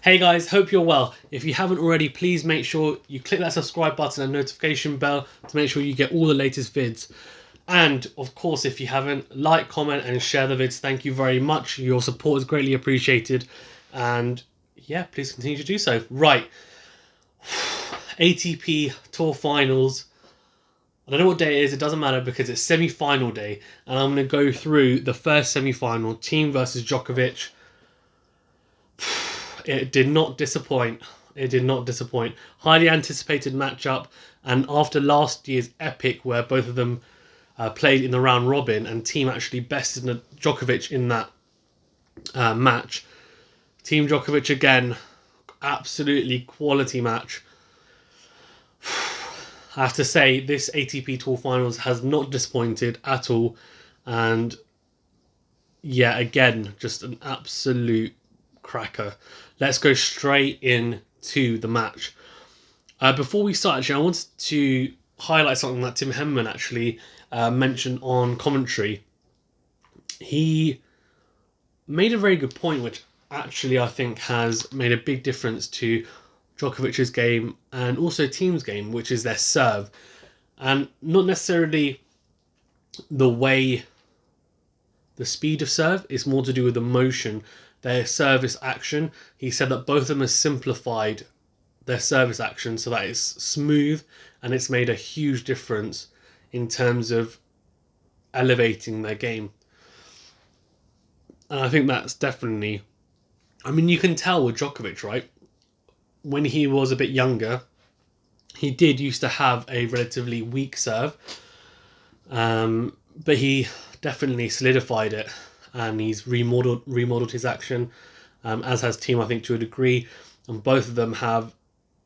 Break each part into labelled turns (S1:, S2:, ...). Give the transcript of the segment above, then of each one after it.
S1: Hey guys, hope you're well. If you haven't already, please make sure you click that subscribe button and notification bell to make sure you get all the latest vids. And of course, if you haven't, like, comment and share the vids. Thank you very much. Your support is greatly appreciated. And yeah, please continue to do so. Right. ATP Tour Finals. I don't know what day it is. It doesn't matter because it's semi-final day. And I'm going to go through the first semi-final. Thiem versus Djokovic. It did not disappoint. It did not disappoint. Highly anticipated matchup. And after last year's epic where both of them played in the round robin and Thiem actually bested Djokovic in that match. Thiem Djokovic again. Absolutely quality match. I have to say, this ATP Tour Finals has not disappointed at all. And yeah, again, just an absolute cracker. Let's go straight into the match. Before we start, actually, I wanted to highlight something that Tim Henman actually mentioned on commentary. He made a very good point, which actually I think has made a big difference to Djokovic's game and also Thiem's game, which is their serve. And not necessarily the speed of serve, it's more to do with the motion, their service action. He said that both of them have simplified their service action so that it's smooth, and it's made a huge difference in terms of elevating their game. And I think that's definitely, I mean, you can tell with Djokovic, right? When he was a bit younger, he did used to have a relatively weak serve, but he definitely solidified it, and he's remodeled his action, as has Thiem, I think, to a degree. And both of them have,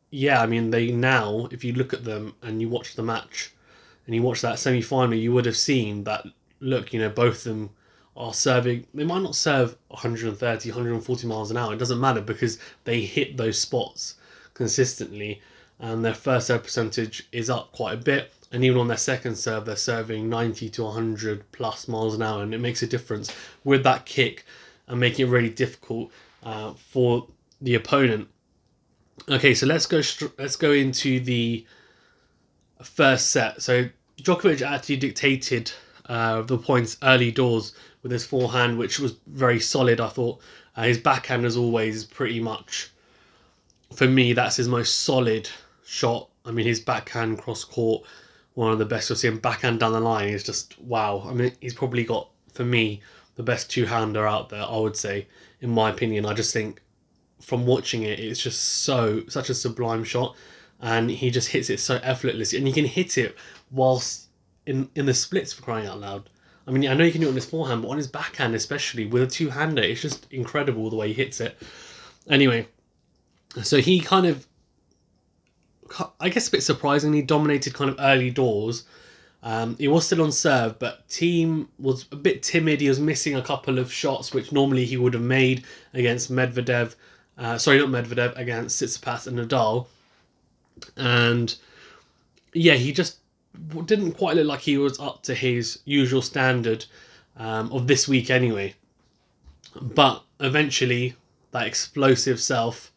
S1: yeah, I mean, they now, if you look at them and you watch the match and you watch that semi-final, you would have seen that, look, you know, both of them are serving. They might not serve 130, 140 miles an hour. It doesn't matter because they hit those spots consistently, and their first serve percentage is up quite a bit. And even on their second serve, they're serving 90 to 100 plus miles an hour, and it makes a difference with that kick and making it really difficult for the opponent. Okay, so let's go into the first set. So Djokovic actually dictated the points early doors with his forehand, which was very solid, I thought. His backhand, as always, is pretty much, for me, that's his most solid shot. I mean, his backhand cross court, one of the best you'll see him. Backhand down the line is just wow. I mean, he's probably got, for me, the best two-hander out there, I would say, in my opinion. I just think from watching it, it's just such a sublime shot, and he just hits it so effortlessly, and he can hit it whilst in the splits, for crying out loud. I mean, I know you can do it on his forehand, but on his backhand especially, with a two-hander, it's just incredible the way he hits it. Anyway, so he kind of, I guess a bit surprisingly, dominated kind of early doors. He was still on serve, but Thiem was a bit timid. He was missing a couple of shots, which normally he would have made against Medvedev. Against Tsitsipas and Nadal. And yeah, he just didn't quite look like he was up to his usual standard of this week anyway. But eventually, that explosive side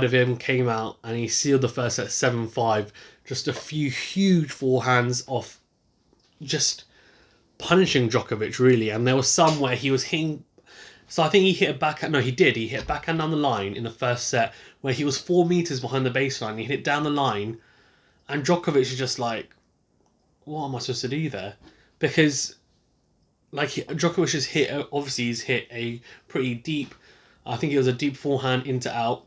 S1: of him came out, and he sealed the first set 7-5. Just a few huge forehands off, just punishing Djokovic, really. And there was some where he was hitting. So I think he hit a backhand. No, he did. He hit a backhand down the line in the first set where he was 4 meters behind the baseline. He hit it down the line, and Djokovic is just like, what am I supposed to do there? Because like Djokovic has hit, obviously he's hit a pretty deep, I think it was a deep forehand into out.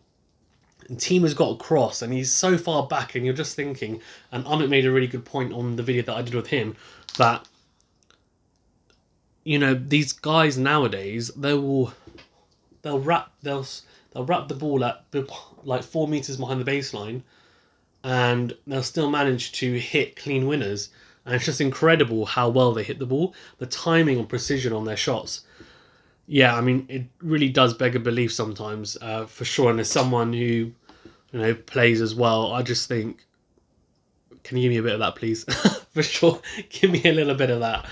S1: And Thiem has got a cross, and he's so far back, and you're just thinking, and Amit made a really good point on the video that I did with him, that, you know, these guys nowadays, they'll wrap the ball at like 4 meters behind the baseline, and they'll still manage to hit clean winners. And it's just incredible how well they hit the ball, the timing and precision on their shots. Yeah, I mean, it really does beg a belief sometimes, for sure. And as someone who plays as well, I just think, can you give me a bit of that, please? For sure, give me a little bit of that.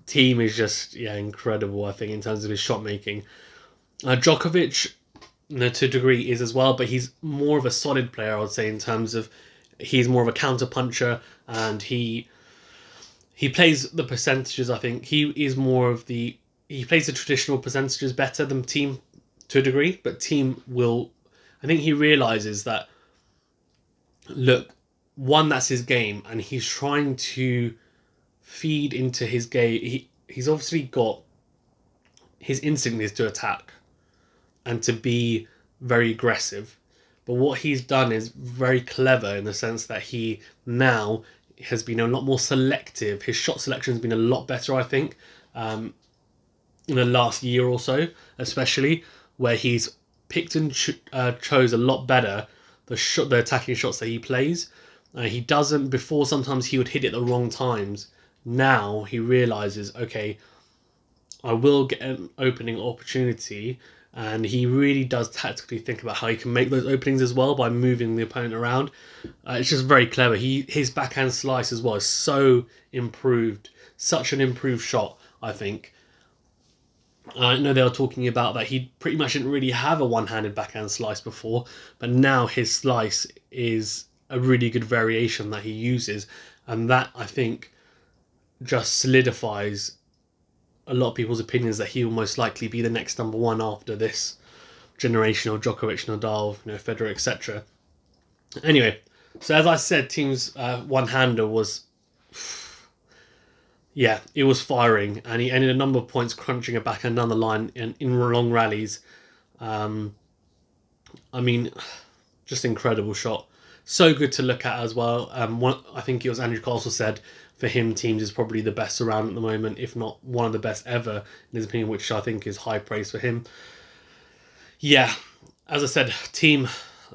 S1: Team is just incredible. I think in terms of his shot making, Djokovic, to a degree, is as well, but he's more of a solid player. I would say in terms of he's more of a counter puncher, and he plays the percentages. I think he plays the traditional percentages better than Team to a degree, but Team will. I think he realizes that, look, one, that's his game, and he's trying to feed into his game. He's obviously got his instinct is to attack and to be very aggressive. But what he's done is very clever in the sense that he now has been a lot more selective. His shot selection has been a lot better, I think, in the last year or so, especially, where he's picked and chose a lot better the attacking shots that he plays. He doesn't before. Sometimes he would hit it at the wrong times. Now he realizes, okay, I will get an opening opportunity, and he really does tactically think about how he can make those openings as well by moving the opponent around. It's just very clever. His backhand slice as well is so improved, such an improved shot. I think. I know they were talking about that he pretty much didn't really have a one-handed backhand slice before, but now his slice is a really good variation that he uses, and that I think just solidifies a lot of people's opinions that he will most likely be the next number one after this generation of Djokovic, Nadal, Federer, etc. Anyway, so as I said, Thiem's one-hander was, yeah, it was firing, and he ended a number of points crunching a backhand down the line in long rallies. Um, I mean, just incredible shot. So good to look at as well. I think it was Andrew Castle said for him, Teams is probably the best around at the moment, if not one of the best ever, in his opinion, which I think is high praise for him. Yeah, as I said, Team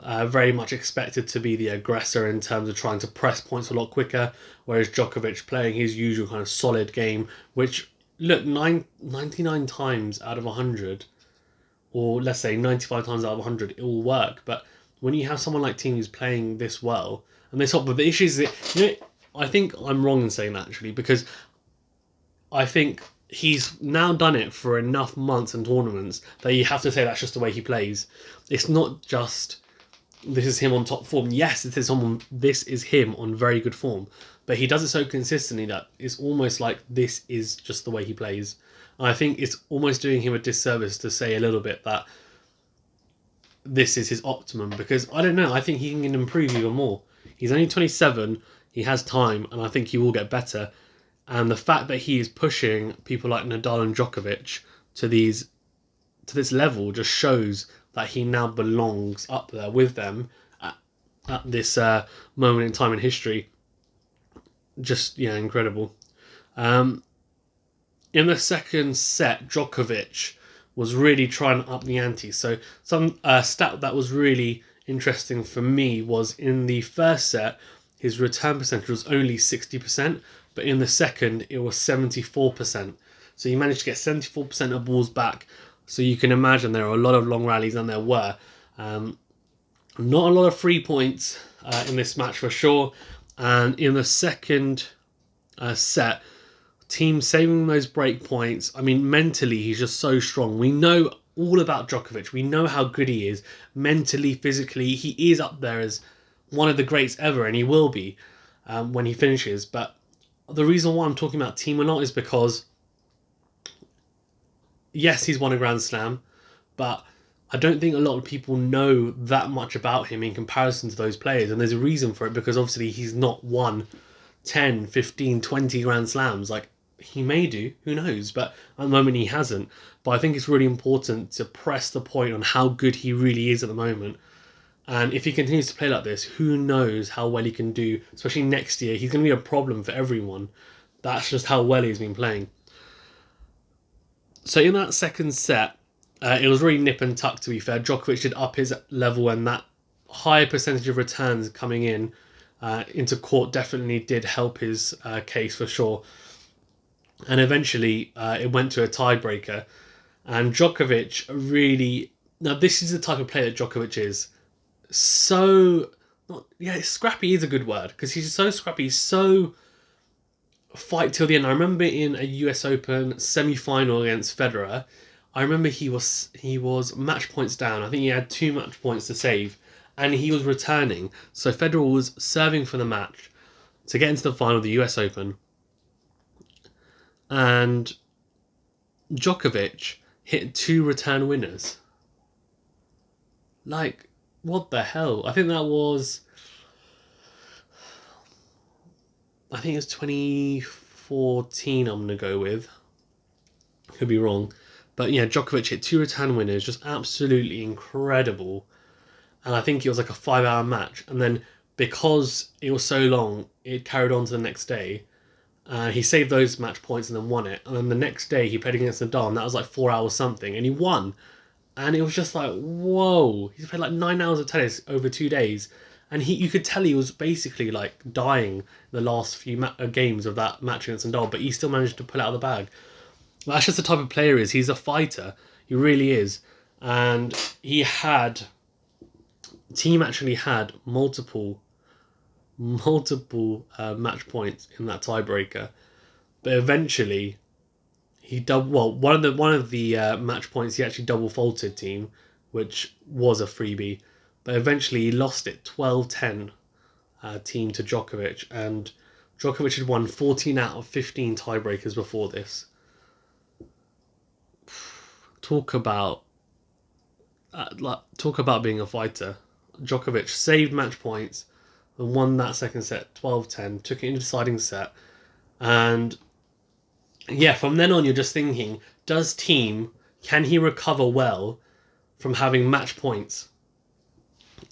S1: very much expected to be the aggressor in terms of trying to press points a lot quicker, whereas Djokovic playing his usual kind of solid game, which, look, 99 times out of 100, or let's say 95 times out of 100, it will work. But when you have someone like Thiem who's playing this well, and this but the issue is that, I think I'm wrong in saying that actually, because I think he's now done it for enough months and tournaments that you have to say that's just the way he plays. It's not just this is him on top form. Yes, this is him on very good form, but he does it so consistently that it's almost like this is just the way he plays. And I think it's almost doing him a disservice to say a little bit that this is his optimum, because I don't know. I think he can improve even more. He's only 27. He has time, and I think he will get better. And the fact that he is pushing people like Nadal and Djokovic to this level just shows that he now belongs up there with them at this moment in time in history. Just incredible. Um, in the second set, Djokovic was really trying to up the ante. So some stat that was really interesting for me was in the first set, his return percentage was only 60%, but in the second, it was 74%. So he managed to get 74% of balls back. So you can imagine there are a lot of long rallies, and there were. Not a lot of free points in this match for sure. And in the second set, Thiem saving those break points. I mean, mentally, he's just so strong. We know all about Djokovic. We know how good he is. Mentally, physically, he is up there as one of the greats ever, and he will be when he finishes. But the reason why I'm talking about Thiem a lot is because, yes, he's won a Grand Slam, but I don't think a lot of people know that much about him in comparison to those players. And there's a reason for it, because obviously he's not won 10, 15, 20 Grand Slams. Like, he may do, who knows, but at the moment he hasn't. But I think it's really important to press the point on how good he really is at the moment. And if he continues to play like this, who knows how well he can do, especially next year. He's going to be a problem for everyone. That's just how well he's been playing. So in that second set, it was really nip and tuck, to be fair. Djokovic did up his level, and that higher percentage of returns coming into court definitely did help his case for sure. And eventually, it went to a tiebreaker. And Djokovic really... Now, this is the type of player that Djokovic is. So... scrappy is a good word, because he's so scrappy, he's so fight till the end. I remember in a US Open semi-final against Federer, I remember he was match points down. I think he had 2 match points to save, and he was returning. So Federer was serving for the match to get into the final of the US Open, and Djokovic hit 2 return winners. Like, what the hell? I think it was 2014. I'm gonna go with. Could be wrong. But yeah, Djokovic hit 2 return winners, just absolutely incredible. And I think it was like a 5-hour match. And then because it was so long, it carried on to the next day. He saved those match points and then won it. And then the next day he played against Nadal, and that was like 4 hours something, and he won. And it was just like, whoa! He's played like 9 hours of tennis over 2 days, and you could tell he was basically like dying the last few games of that match against Nadal, but he still managed to pull it out of the bag. That's just the type of player he is. He's a fighter. He really is. And Thiem actually had multiple match points in that tiebreaker, but eventually he one of the match points he actually double faulted Thiem, which was a freebie, but eventually he lost it 12-10 Thiem to Djokovic, and Djokovic had won 14 out of 15 tiebreakers before this. Talk about being a fighter. Djokovic saved match points and won that second set 12-10, took it into the deciding set. And yeah, from then on you're just thinking, does Thiem, can he recover well from having match points?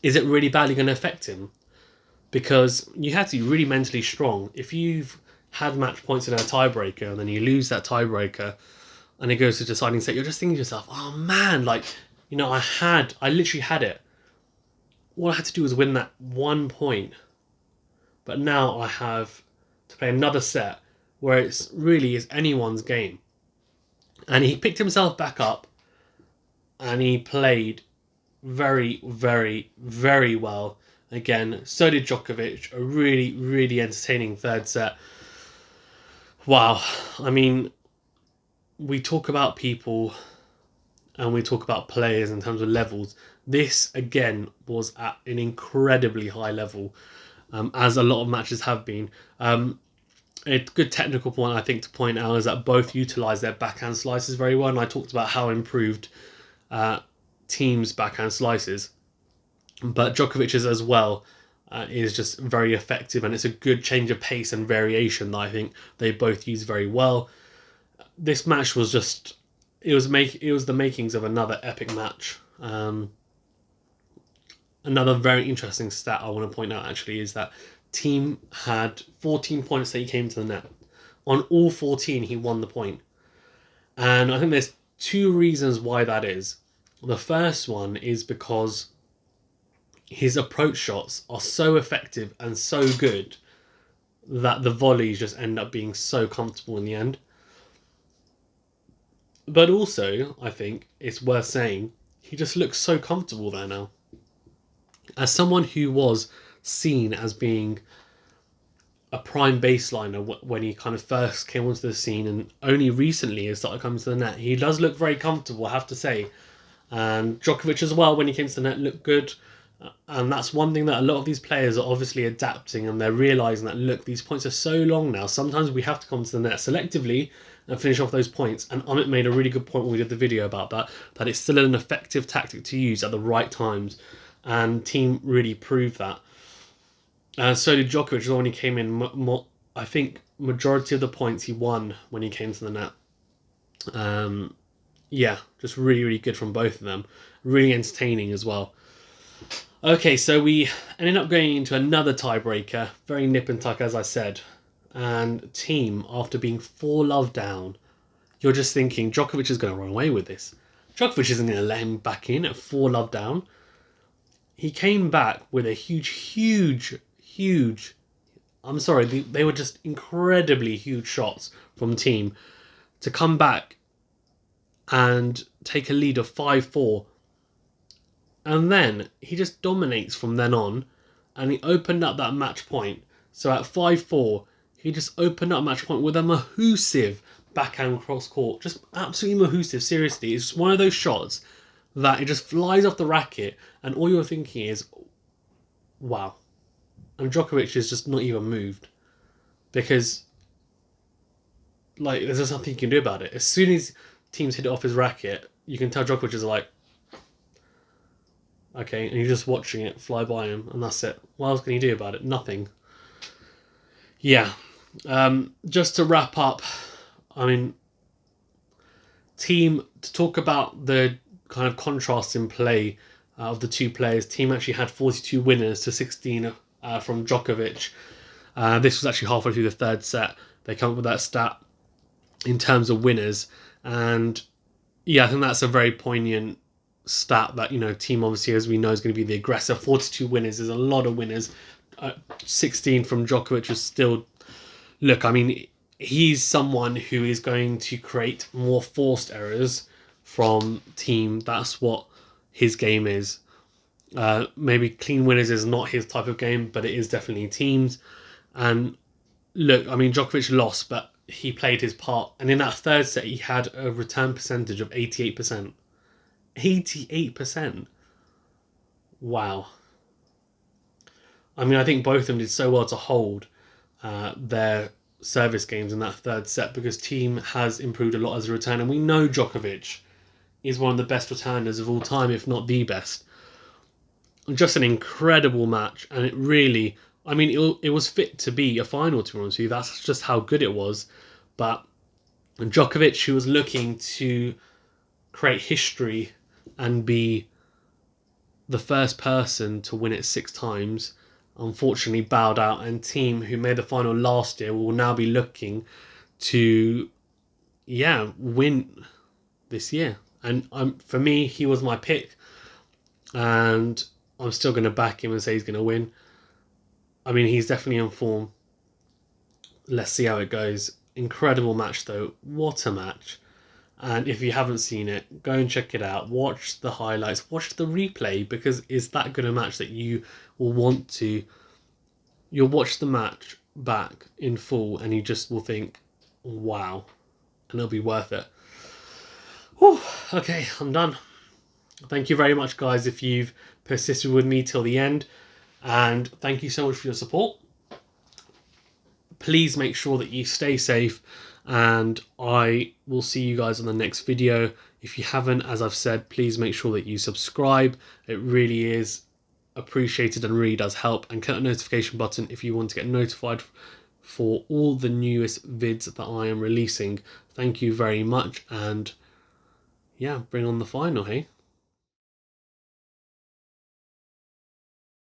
S1: Is it really badly going to affect him? Because you have to be really mentally strong. If you've had match points in a tiebreaker and then you lose that tiebreaker and it goes to deciding set, you're just thinking to yourself, oh man, like, you know, I literally had it. All I had to do was win that 1 point. But now I have to play another set where it's really is anyone's game. And he picked himself back up and he played very, very, very well. Again, so did Djokovic. A really, really entertaining third set. Wow. I mean, we talk about people and we talk about players in terms of levels. This, again, was at an incredibly high level, as a lot of matches have been. A good technical point, I think, to point out is that both utilise their backhand slices very well, and I talked about how improved Thiem's backhand slices. But Djokovic's as well is just very effective, and it's a good change of pace and variation that I think they both use very well. This match was just... It was the makings of another epic match. Another very interesting stat I want to point out actually is that Thiem had 14 points that he came to the net. On all 14, he won the point. And I think there's 2 reasons why that is. The first one is because his approach shots are so effective and so good that the volleys just end up being so comfortable in the end. But also, I think it's worth saying, he just looks so comfortable there now. As someone who was seen as being a prime baseliner when he kind of first came onto the scene and only recently has started coming to the net, he does look very comfortable, I have to say. And Djokovic as well, when he came to the net, looked good. And that's one thing that a lot of these players are obviously adapting, and they're realising that, look, these points are so long now, sometimes we have to come to the net selectively and finish off those points. And Amit made a really good point when we did the video about that it's still an effective tactic to use at the right times. And Thiem really proved that. So did Djokovic when he came in. I think majority of the points he won when he came to the net. Yeah, just really, really good from both of them. Really entertaining as well. Okay, so we ended up going into another tiebreaker. Very nip and tuck, as I said. And Thiem, after being 4-love down, you're just thinking, Djokovic is going to run away with this. Djokovic isn't going to let him back in at 4-love down. He came back with a huge... I'm sorry, they were just incredibly huge shots from Thiem to come back and take a lead of 5-4. And then he just dominates from then on, and he opened up that match point. So at 5-4, he just opened up match point with a mahoosive backhand cross court. Just absolutely mahoosive, seriously. It's just one of those shots that it just flies off the racket, and all you're thinking is, wow. And Djokovic is just not even moved. Because, like, there's just nothing you can do about it. As soon as teams hit it off his racket, you can tell Djokovic is like, okay, and you're just watching it fly by him, and that's it. What else can you do about it? Nothing. Yeah. Just to wrap up, I mean, Thiem, to talk about the kind of contrast in play of the two players, Thiem actually had 42 winners to 16 from Djokovic. This was actually halfway through the third set. They come up with that stat in terms of winners. And yeah, I think that's a very poignant stat that, Thiem obviously, as we know, is going to be the aggressor. 42 winners is a lot of winners. 16 from Djokovic is still... Look, I mean, he's someone who is going to create more forced errors from Thiem. That's what his game is. Maybe clean winners is not his type of game, but it is definitely Thiem's. And look, I mean, Djokovic lost, but he played his part. And in that third set, he had a return percentage of 88%. 88%. Wow. I mean, I think both of them did so well to hold their service games in that third set, because Thiem has improved a lot as a return, and we know Djokovic is one of the best returners of all time, if not the best. Just an incredible match, and it really, I mean, it was fit to be a final, to be honest with you. That's just how good it was. But Djokovic, who was looking to create history and be the first person to win it 6 times, unfortunately bowed out. And Thiem, who made the final last year, will now be looking to, win this year. And for me, he was my pick, and I'm still going to back him and say he's going to win. I mean, he's definitely in form. Let's see how it goes. Incredible match, though. What a match. And if you haven't seen it, go and check it out. Watch the highlights. Watch the replay, because it's that good a match that you will want to... You'll watch the match back in full and you just will think, wow. And it'll be worth it. Whew, okay, I'm done. Thank you very much, guys, if you've persisted with me till the end. And thank you so much for your support. Please make sure that you stay safe, and I will see you guys on the next video. If you haven't, as I've said, please make sure that you subscribe. It really is appreciated and really does help. And click the notification button if you want to get notified for all the newest vids that I am releasing. Thank you very much, and yeah, bring on the final, hey?